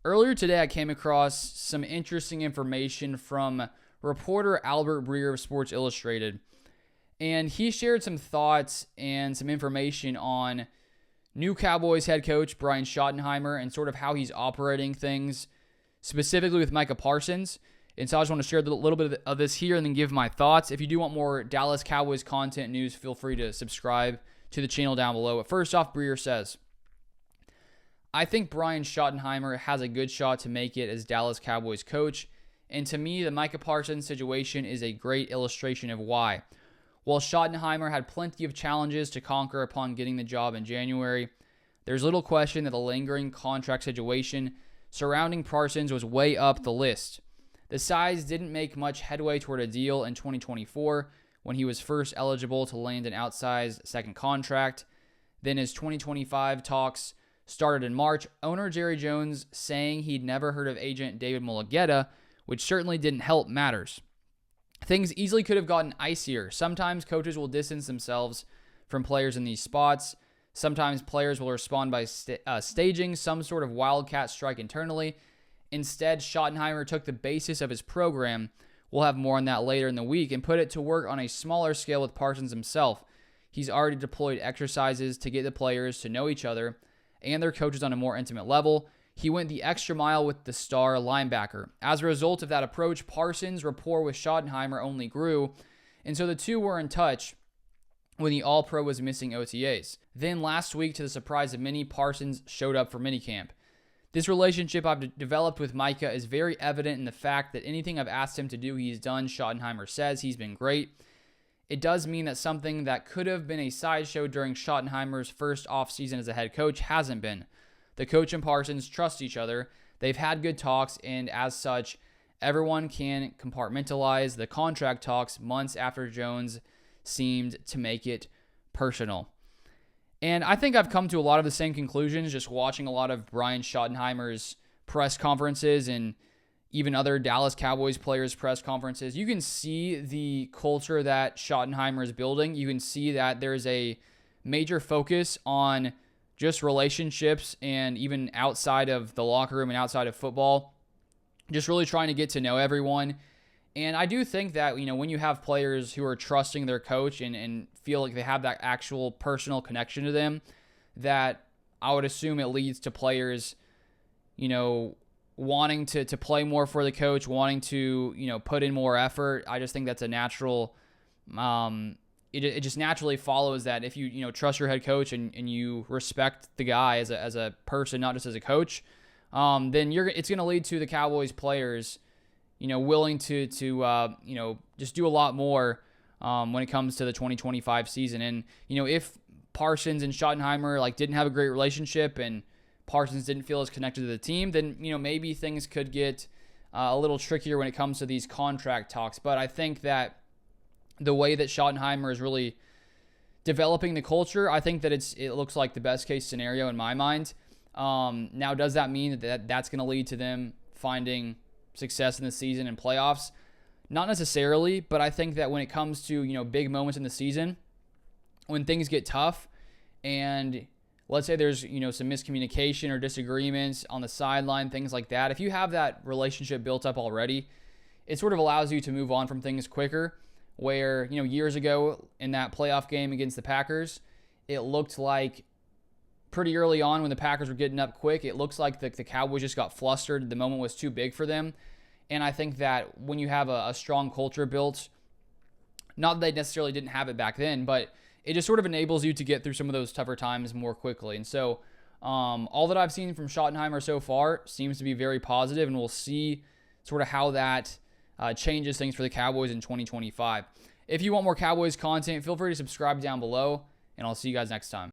Earlier today, I came across some interesting information from reporter Albert Breer of Sports Illustrated, and he shared some thoughts and some information on new Cowboys head coach Brian Schottenheimer and sort of how he's operating things, specifically with Micah Parsons. And so I just want to share a little bit of this here and then give my thoughts. If you do want more Dallas Cowboys content news, feel free to subscribe to the channel down below. But first off, Breer says, I think Brian Schottenheimer has a good shot to make it as Dallas Cowboys coach, and to me, the Micah Parsons situation is a great illustration of why. While Schottenheimer had plenty of challenges to conquer upon getting the job in January, there's little question that the lingering contract situation surrounding Parsons was way up the list. The sides didn't make much headway toward a deal in 2024 when he was first eligible to land an outsized second contract. Then his 2025 talks started in March, owner Jerry Jones saying he'd never heard of agent David Mulugeta, which certainly didn't help matters. Things easily could have gotten icier. Sometimes coaches will distance themselves from players in these spots. Sometimes players will respond by staging some sort of wildcat strike internally. Instead, Schottenheimer took the basis of his program, we'll have more on that later in the week, and put it to work on a smaller scale with Parsons himself. He's already deployed exercises to get the players to know each other and their coaches on a more intimate level. He went the extra mile with the star linebacker. As a result of that approach, Parsons' rapport with Schottenheimer only grew, and so the two were in touch when the All-Pro was missing OTAs. Then last week, to the surprise of many, Parsons showed up for minicamp. This relationship I've developed with Micah is very evident in the fact that anything I've asked him to do, he's done. Schottenheimer says he's been great. It does mean that something that could have been a sideshow during Schottenheimer's first offseason as a head coach hasn't been. The coach and Parsons trust each other. They've had good talks, and as such, everyone can compartmentalize the contract talks months after Jones seemed to make it personal. And I think I've come to a lot of the same conclusions just watching a lot of Brian Schottenheimer's press conferences and even other Dallas Cowboys players' press conferences. You can see the culture that Schottenheimer is building. You can see that there's a major focus on just relationships and even outside of the locker room and outside of football, just really trying to get to know everyone. And I do think that, when you have players who are trusting their coach and feel like they have that actual personal connection to them, that I would assume it leads to players, wanting to play more for the coach, wanting to, put in more effort. I just think that's a natural, it just naturally follows that if you, trust your head coach and you respect the guy as a person, not just as a coach, then it's going to lead to the Cowboys players, willing to just do a lot more when it comes to the 2025 season. And, if Parsons and Schottenheimer didn't have a great relationship and Parsons didn't feel as connected to the team, then, maybe things could get a little trickier when it comes to these contract talks. But I think that the way that Schottenheimer is really developing the culture, I think that it looks like the best case scenario in my mind. Now, does that mean that that's going to lead to them finding success in the season and playoffs? Not necessarily, but I think that when it comes to, big moments in the season, when things get tough and let's say there's, some miscommunication or disagreements on the sideline, things like that. If you have that relationship built up already, it sort of allows you to move on from things quicker. Where, years ago in that playoff game against the Packers, it looked like pretty early on when the Packers were getting up quick, it looks like the Cowboys just got flustered. The moment was too big for them. And I think that when you have a strong culture built, not that they necessarily didn't have it back then, but it just sort of enables you to get through some of those tougher times more quickly. And so all that I've seen from Schottenheimer so far seems to be very positive, and we'll see sort of how that changes things for the Cowboys in 2025. If you want more Cowboys content, feel free to subscribe down below, and I'll see you guys next time.